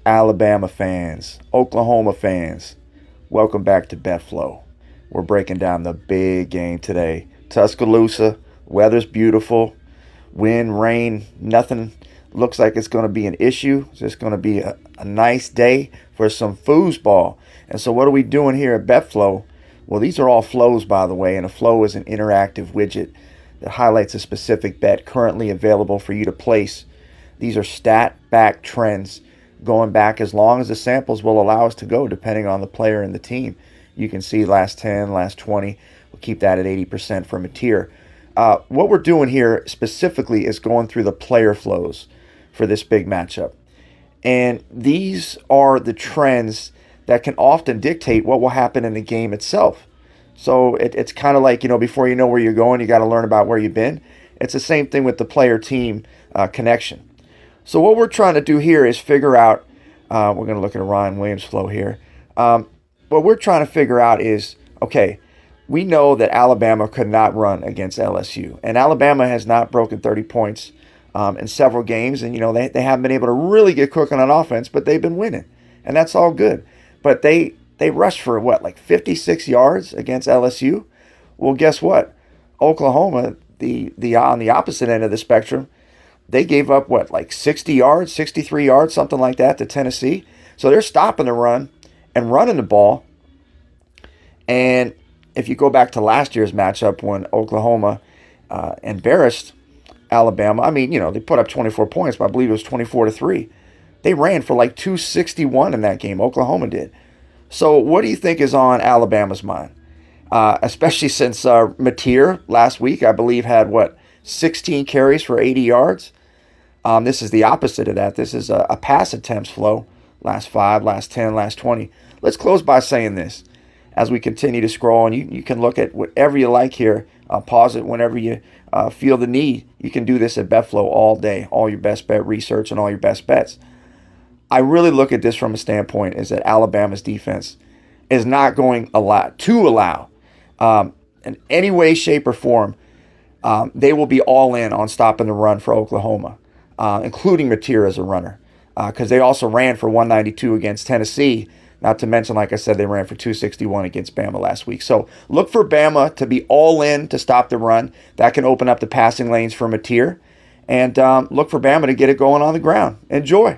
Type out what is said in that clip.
Alabama fans, Oklahoma fans, welcome back to BetFlow. We're breaking down the big game today. Tuscaloosa, weather's beautiful. Wind, rain, nothing looks like it's going to be an issue. It's just going to be a nice day for some foosball. And so what are we doing here at BetFlow? Well, these are all flows, by the way, and a flow is an interactive widget that highlights a specific bet currently available for you to place. These are stat-backed trends going back as long as the samples will allow us to go, depending on the player and the team. You can see last 10, last 20. We'll keep that at 80% from a tier. What we're doing here specifically is going through the player flows for this big matchup. And these are the trends that can often dictate what will happen in the game itself. So it's kind of like, before you know where you're going, you got to learn about where you've been. It's the same thing with the player-team connection. So what we're trying to do here is figure out, we're going to look at a Ryan Williams flow here. What we're trying to figure out is, okay, we know that Alabama could not run against LSU. And Alabama has not broken 30 points in several games. And, they haven't been able to really get cooking on offense, but they've been winning. And that's all good. But they rushed for, 56 yards against LSU? Well, guess what? Oklahoma, the on the opposite end of the spectrum, they gave up, 60 yards, 63 yards, something like that to Tennessee. So they're stopping the run and running the ball. And if you go back to last year's matchup when Oklahoma embarrassed Alabama, they put up 24 points, but I believe it was 24-3. They ran for 261 in that game. Oklahoma did. So what do you think is on Alabama's mind? Especially since Mateer last week, I believe, had 16 carries for 80 yards. This is the opposite of that. This is a pass attempts flow. Last 5, last 10, last 20. Let's close by saying this. As we continue to scroll, and you can look at whatever you like here. Pause it whenever you feel the need. You can do this at BetFlow all day. All your best bet research and all your best bets. I really look at this from a standpoint is that Alabama's defense is not going to allow in any way, shape, or form. They will be all in on stopping the run for Oklahoma, including Mateer as a runner. Because they also ran for 192 against Tennessee. Not to mention, like I said, they ran for 261 against Bama last week. So look for Bama to be all in to stop the run. That can open up the passing lanes for Mateer. And look for Bama to get it going on the ground. Enjoy.